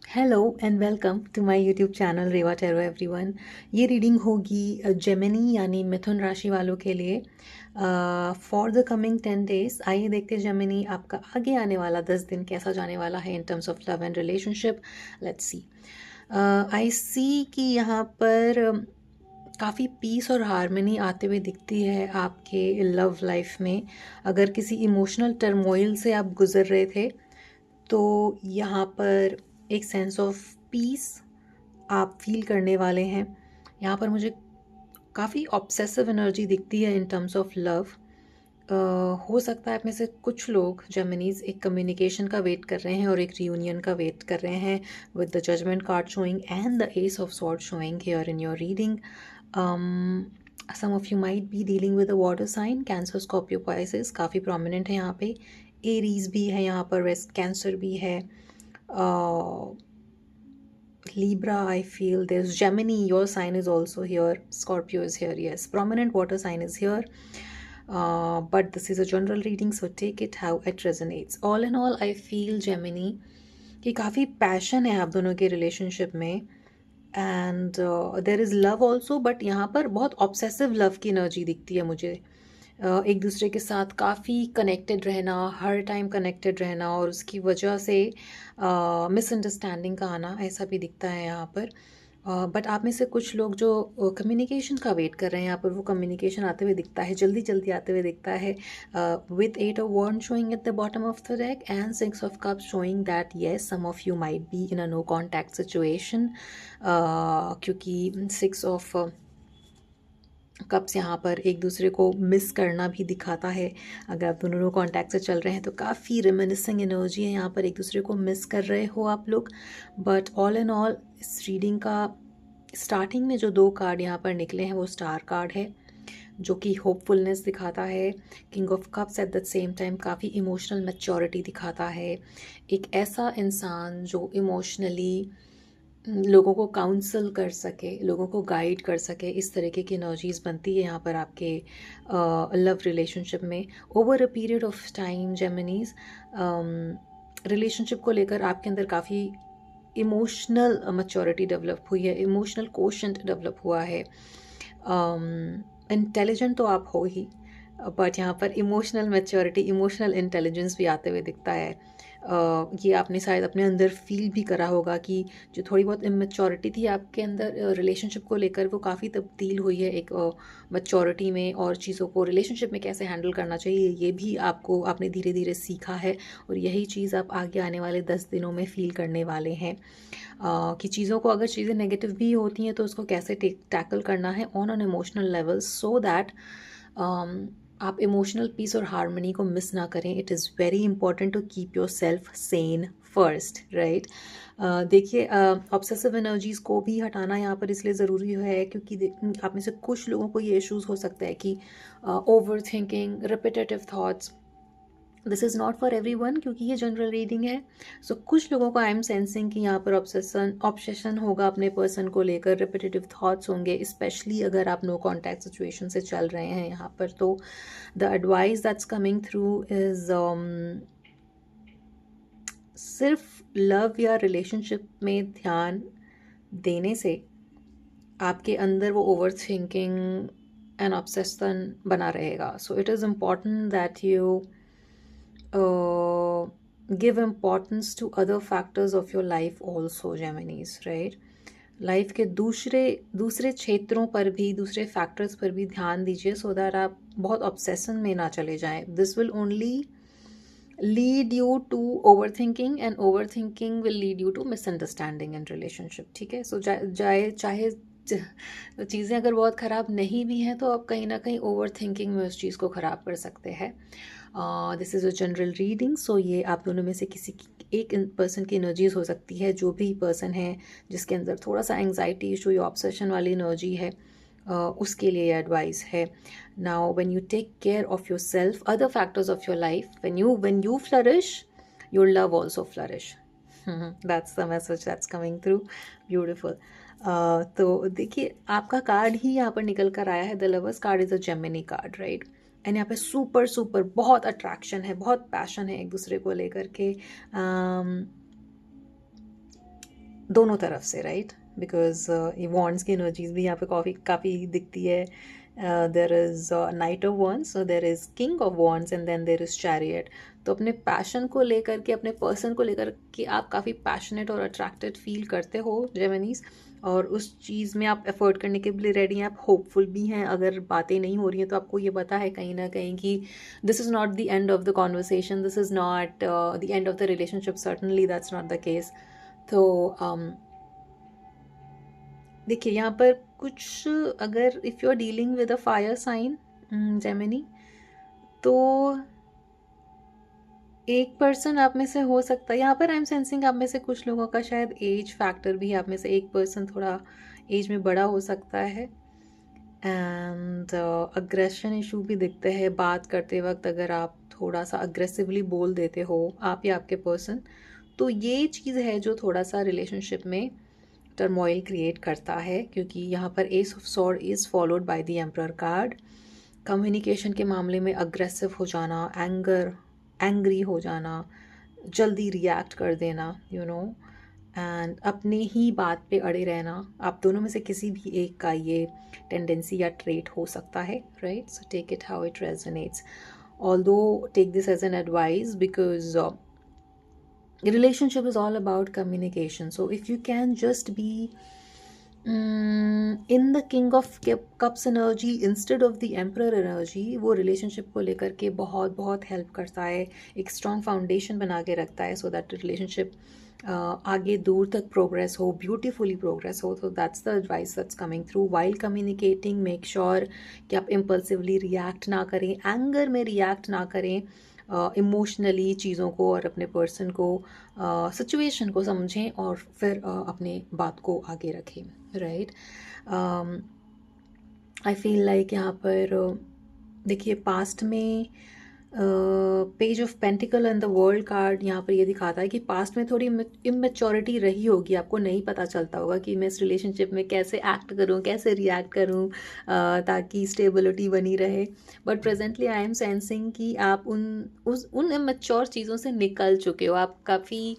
Hello and welcome to my YouTube channel Reva tarot everyone. ये reading होगी Gemini यानी मिथुन राशि वालों के लिए फॉर द कमिंग 10 डेज। आइए देखते हैं जेमिनी आपका आगे आने वाला 10 दिन कैसा जाने वाला है in terms of love and relationship. Let's see. I see कि यहाँ पर काफ़ी पीस और हारमनी आते हुए दिखती है आपके लव लाइफ में। अगर किसी इमोशनल टर्मोइल से आप गुजर रहे थे तो यहाँ पर एक सेंस ऑफ पीस आप फील करने वाले हैं। यहाँ पर मुझे काफ़ी ऑब्सेसिव एनर्जी दिखती है इन टर्म्स ऑफ लव। हो सकता है आप में से कुछ लोग जेमिनीज एक कम्युनिकेशन का वेट कर रहे हैं और एक रियूनियन का वेट कर रहे हैं with the judgement card showing and the ace of sword showing here in your reading. Some of you might be dealing with a water sign, Cancer, Scorpio, Pisces काफ़ी प्रोमिनेंट है यहाँ पे। Aries भी है यहाँ पर, वेस्ट कैंसर भी है, Libra, I feel there's Gemini, your sign is also here, Scorpio is here, yes, prominent water sign is here. But this is a general reading, so take it how it resonates. All in all, I feel Gemini कि काफ़ी passion है आप दोनों के relationship में and there is love also, but यहाँ पर बहुत ऑब्सेसिव लव की एनर्जी दिखती है मुझे। एक दूसरे के साथ काफ़ी कनेक्टेड रहना, हर टाइम कनेक्टेड रहना और उसकी वजह से मिसअंडरस्टैंडिंग का आना, ऐसा भी दिखता है यहाँ पर। बट आप में से कुछ लोग जो कम्युनिकेशन का वेट कर रहे हैं, यहाँ पर वो कम्युनिकेशन आते हुए दिखता है, जल्दी जल्दी आते हुए दिखता है, with 8 of Wands showing at the bottom of the deck and 6 of Cups showing that yes, some of you might be in a no contact situation, क्योंकि 6 of कप्स यहाँ पर एक दूसरे को मिस करना भी दिखाता है। अगर आप दोनों कॉन्टैक्ट से चल रहे हैं तो काफ़ी रिमिनिसिंग एनर्जी है यहाँ पर, एक दूसरे को मिस कर रहे हो आप लोग। बट ऑल इन ऑल इस रीडिंग का स्टार्टिंग में जो 2 कार्ड यहाँ पर निकले हैं वो स्टार कार्ड है जो कि होपफुलनेस दिखाता है। King of cups at the same time काफ़ी इमोशनल मैच्योरिटी दिखाता है। एक ऐसा इंसान जो इमोशनली लोगों को काउंसल कर सके, लोगों को गाइड कर सके, इस तरीके की एनर्जीज बनती है यहाँ पर आपके लव रिलेशनशिप में। Over a period of time Geminis relationship को लेकर आपके अंदर काफ़ी इमोशनल मैच्योरिटी डेवलप हुई है, इमोशनल कोशेंट डेवलप हुआ है। इंटेलिजेंट तो आप हो ही, बट यहाँ पर इमोशनल मैच्योरिटी, इमोशनल इंटेलिजेंस भी आते हुए दिखता है। ये आपने शायद अपने अंदर फील भी करा होगा कि जो थोड़ी बहुत इमेच्योरिटी थी आपके अंदर रिलेशनशिप को लेकर, वो काफ़ी तब्दील हुई है एक मैच्योरिटी में, और चीज़ों को रिलेशनशिप में कैसे हैंडल करना चाहिए ये भी आपने धीरे धीरे सीखा है। और यही चीज़ आप आगे आने वाले 10 दिनों में फील करने वाले हैं कि चीज़ों को, अगर चीज़ें नेगेटिव भी होती हैं तो उसको कैसे टैकल करना है on an emotional level, so that आप इमोशनल पीस और हारमनी को मिस ना करें। It is very important to keep yourself sane first, right. देखिए, ऑब्सेसिव एनर्जीज़ को भी हटाना यहाँ पर इसलिए ज़रूरी है क्योंकि आप में से कुछ लोगों को ये इश्यूज़ हो सकता है कि over thinking, repetitive thoughts, this is not for every one क्योंकि ये जनरल रीडिंग है। सो कुछ लोगों को आई एम सेंसिंग कि यहाँ पर ऑब्सेशन होगा अपने पर्सन को लेकर, रिपीटेटिव थॉट्स होंगे, स्पेशली अगर आप नो कॉन्टैक्ट सिचुएशन से चल रहे हैं यहाँ पर। तो the advice that's coming through is सिर्फ लव या रिलेशनशिप में ध्यान देने से आपके अंदर वो ओवर थिंकिंग एंड ऑब्सेशन बना रहेगा। So it is important that you give importance to other factors of your life also, Geminis, right? Life के दूसरे क्षेत्रों पर भी, दूसरे फैक्टर्स पर भी ध्यान दीजिए सो दैट आप बहुत ऑब्सेशन में ना चले जाएं। This will only lead you to overthinking and overthinking will lead you to misunderstanding in relationship, ठीक है। सो चाहे तो चीज़ें अगर बहुत ख़राब नहीं भी हैं तो आप कहीं ना कहीं ओवर थिंकिंग में उस चीज़ को ख़राब कर सकते हैं। This is a general reading, so ये आप दोनों में से किसी एक पर्सन की एनर्जीज हो सकती है, जो भी पर्सन है जिसके अंदर थोड़ा सा एंग्जाइटी इशू या ऑब्सेशन वाली एनर्जी है, उसके लिए एडवाइस है। Now when you take care of yourself, other factors of your life, when you flourish, your love also flourish. That's the message that's coming through. Beautiful. तो देखिए, आपका card ही यहाँ पर निकल कर आया है, the lovers card is a Gemini card, right. And यहाँ पे सुपर बहुत अट्रैक्शन है, बहुत पैशन है एक दूसरे को लेकर के। दोनों तरफ से, राइट, बिकॉज ये वॉन्ड्स की एनर्जीज भी यहाँ पे काफ़ी काफ़ी दिखती है. There is knight of wands, so there is king of wands and then there is chariot. तो अपने पैशन को लेकर के, अपने पर्सन को लेकर के आप काफ़ी पैशनेट और अट्रैक्टेड फील करते हो जेमिनीज, और उस चीज़ में आप एफर्ट करने के लिए रेडी हैं, आप होपफुल भी हैं. अगर बातें नहीं हो रही हैं तो आपको ये पता है कहीं ना कहीं कि this is not the end of the conversation, this is not the end of the relationship. Certainly that's not the case. तो देखिए यहाँ पर कुछ, अगर if you are dealing with a fire sign Gemini, तो एक पर्सन आप में से हो सकता है, यहाँ पर आई एम सेंसिंग आप में से कुछ लोगों का शायद एज फैक्टर भी, आप में से एक पर्सन थोड़ा एज में बड़ा हो सकता है. एंड अग्रेशन इशू भी दिखते हैं बात करते वक्त. अगर आप थोड़ा सा अग्रेसिवली बोल देते हो, आप या आपके पर्सन, तो ये चीज़ है जो थोड़ा सा रिलेशनशिप में टर्मोइल क्रिएट करता है. क्योंकि यहाँ पर S of sword is followed by the emperor card. Communication के मामले में अग्रेसिव हो जाना, एंग्री हो जाना, जल्दी रिएक्ट कर देना, यू नो, एंड अपने ही बात पे अड़े रहना. आप दोनों में से किसी भी एक का ये टेंडेंसी या ट्रेट हो सकता है, right. So take it how it resonates. Although take this as an advice, because relationship is all about communication. So if you can just be in the king of cups energy instead of the emperor energy, वो relationship को लेकर के बहुत बहुत help करता है, एक strong foundation बना के रखता है, so that relationship आगे दूर तक progress हो, beautifully progress हो. So that's the advice that's coming through. While communicating, make sure कि आप impulsively react ना करें, anger में react ना करें, इमोशनली चीज़ों को और अपने पर्सन को, सिचुएशन को समझें और फिर अपने बात को आगे रखें, राइट. आई फील लाइक यहाँ पर देखिए पास्ट में page of pentacle and the world card यहाँ पर ये दिखाता है कि पास्ट में थोड़ी इमेच्योरिटी रही होगी, आपको नहीं पता चलता होगा कि मैं इस रिलेशनशिप में कैसे एक्ट करूँ, कैसे रिएक्ट करूँ ताकि स्टेबिलिटी बनी रहे. But presently I am sensing कि आप उन इमेच्योर चीज़ों से निकल चुके हो. आप काफ़ी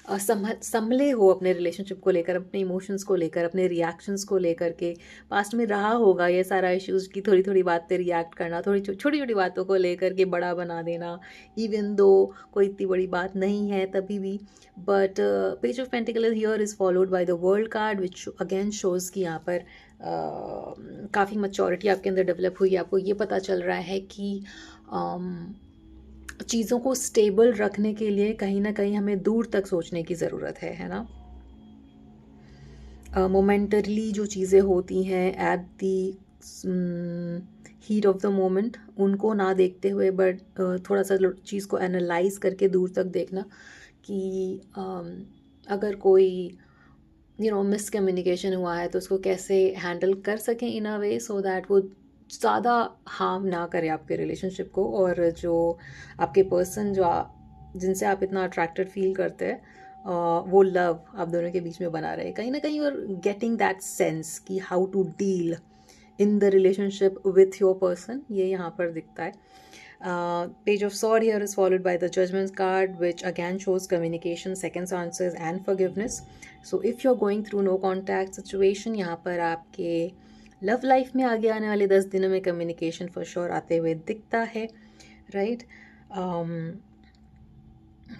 संभले हो अपने रिलेशनशिप को लेकर, अपने इमोशंस को लेकर, अपने रिएक्शंस को लेकर के. पास्ट में रहा होगा ये सारा इश्यूज़ की थोड़ी थोड़ी बात पे रिएक्ट करना, थोड़ी छोटी छोटी बातों को लेकर के बड़ा बना देना, इवन दो कोई इतनी बड़ी बात नहीं है तभी भी. But page of pentacle here is followed by the world card, which again shows कि यहाँ पर काफ़ी मैच्योरिटी आपके अंदर डेवलप हुई. आपको ये पता चल रहा है कि चीज़ों को स्टेबल रखने के लिए कहीं ना कहीं हमें दूर तक सोचने की ज़रूरत है ना. मोमेंटरली जो चीज़ें होती हैं at the heat of the moment, उनको ना देखते हुए बट थोड़ा सा चीज़ को एनालाइज करके दूर तक देखना कि अगर कोई मिसकम्युनिकेशन हुआ है तो उसको कैसे हैंडल कर सकें इन अ वे सो दैट वो ज़्यादा हार्म ना करे आपके रिलेशनशिप को. और जो आपके पर्सन जिनसे आप इतना अट्रैक्टेड फील करते हैं, वो लव आप दोनों के बीच में बना रहे. कहीं ना कहीं you are getting that sense कि how to deal in the relationship with your person, ये यहाँ पर दिखता है. Page of Sword here is followed by the Judgment card, which again shows communication, second chances and forgiveness. So if you're going through no contact situation, यहाँ पर आपके love life में आगे आने वाले 10 दिनों में कम्युनिकेशन फॉर श्योर आते हुए दिखता है, right.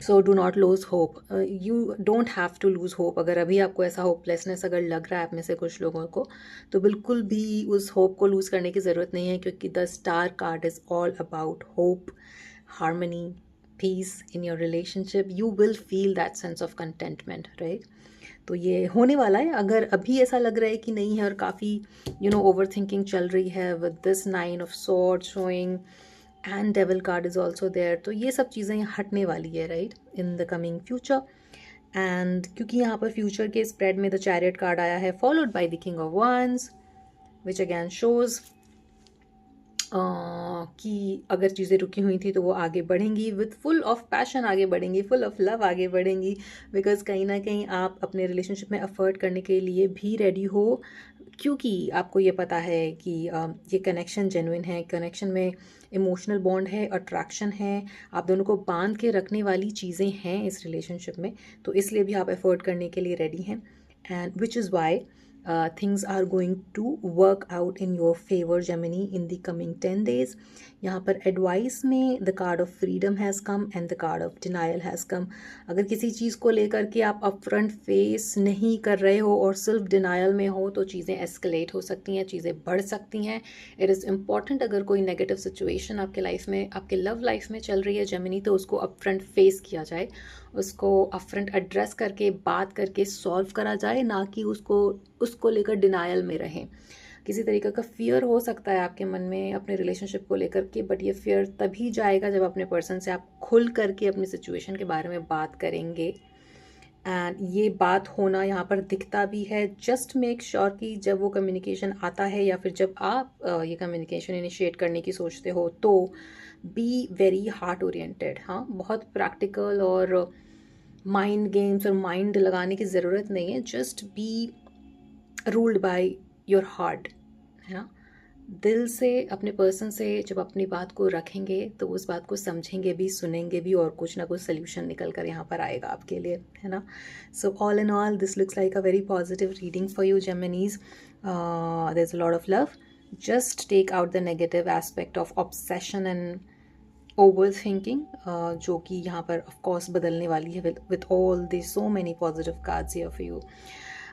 So do not lose hope. You don't have to lose hope. अगर अभी आपको ऐसा होपलेसनेस अगर लग रहा है आप में से कुछ लोगों को, तो बिल्कुल भी उस होप को लूज़ करने की ज़रूरत नहीं है, क्योंकि the star card is all about hope, harmony, peace in your relationship. You will feel that sense of contentment, right. तो ये होने वाला है. अगर अभी ऐसा लग रहा है कि नहीं है और काफ़ी ओवर थिंकिंग चल रही है with this 9 of swords showing and devil card is also there, तो ये सब चीज़ें हटने वाली है, right, in the coming future. And क्योंकि यहाँ पर फ्यूचर के स्प्रेड में द चैरियट कार्ड आया है followed by the king of wands, which again shows कि अगर चीज़ें रुकी हुई थी तो वो आगे बढ़ेंगी विथ फुल ऑफ पैशन, आगे बढ़ेंगी फुल ऑफ लव, आगे बढ़ेंगी. बिकॉज कहीं ना कहीं आप अपने रिलेशनशिप में एफर्ट करने के लिए भी रेडी हो, क्योंकि आपको ये पता है कि ये कनेक्शन जेन्युइन है, कनेक्शन में इमोशनल बॉन्ड है, अट्रैक्शन है, आप दोनों को बांध के रखने वाली चीज़ें हैं इस रिलेशनशिप में, तो इसलिए भी आप एफर्ट करने के लिए रेडी हैं। And which is why things are going to work out in your favor, Gemini, in the coming 10 days. यहाँ पर एडवाइस में the card of freedom has come and the card of denial has come. अगर किसी चीज़ को लेकर के आप upfront face नहीं कर रहे हो और सिर्फ डिनाइल में हो तो चीज़ें एस्केलेट हो सकती हैं, चीज़ें बढ़ सकती हैं। इट इज़ इम्पॉर्टेंट, अगर कोई नेगेटिव सिचुएशन आपके लाइफ में, आपके लव लाइफ में चल रही है जेमिनी, तो उसको अपफ्रंट फेस किया जाए, उसको अपफ्रंट एड्रेस करके बात करके सॉल्व करा जाए, ना कि उसको लेकर डिनायल में रहें। किसी तरीके का फियर हो सकता है आपके मन में अपने रिलेशनशिप को लेकर के, बट ये फियर तभी जाएगा जब अपने पर्सन से आप खुल करके अपनी सिचुएशन के बारे में बात करेंगे। एंड ये बात होना यहाँ पर दिखता भी है। जस्ट मेक श्योर कि जब वो कम्युनिकेशन आता है या फिर जब आप ये कम्युनिकेशन इनिशिएट करने की सोचते हो तो बी वेरी हार्ट ओरिएंटेड। हाँ, बहुत प्रैक्टिकल और माइंड गेम्स और माइंड लगाने की ज़रूरत नहीं है। Just be ruled by your heart, है ना। दिल से अपने पर्सन से जब अपनी बात को रखेंगे तो उस बात को समझेंगे भी, सुनेंगे भी, और कुछ ना कुछ सोल्यूशन निकल कर यहाँ पर आएगा आपके लिए, है ना। So all in all this looks like a very positive reading for you Geminis. There is a lot of love. Just take out the negative aspect of obsession and overthinking, जो कि यहाँ पर of course बदलने वाली है with all the so many positive cards here for you.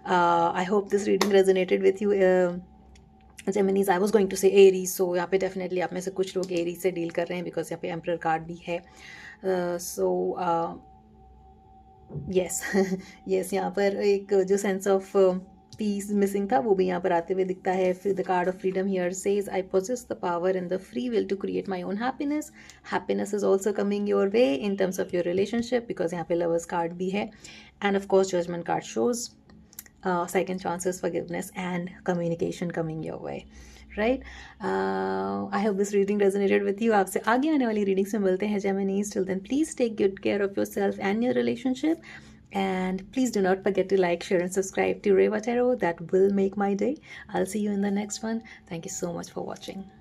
I hope this reading resonated with you Geminis. I was going to say Aries, so यहाँ पे definitely आप में से कुछ लोग एरीज से डील कर रहे हैं बिकॉज यहाँ पे एम्परर कार्ड भी है। सो यस यस, यहाँ पर एक जो सेंस ऑफ पीस मिसिंग था वो भी यहाँ पर आते हुए दिखता है। फिर the card of freedom here says I possess the power and the free will to create my own happiness. Happiness is also coming your way in terms of your relationship, because यहाँ पे lovers card भी है। And of course judgement card shows second chances, forgiveness, and communication coming your way, right? I hope this reading resonated with you. आपसे आगे आने वाली readings में मिलते हैं Geminis. Till then, please take good care of yourself and your relationship. And please do not forget to like, share, and subscribe to Reva Tarot. That will make my day. I'll see you in the next one. Thank you so much for watching.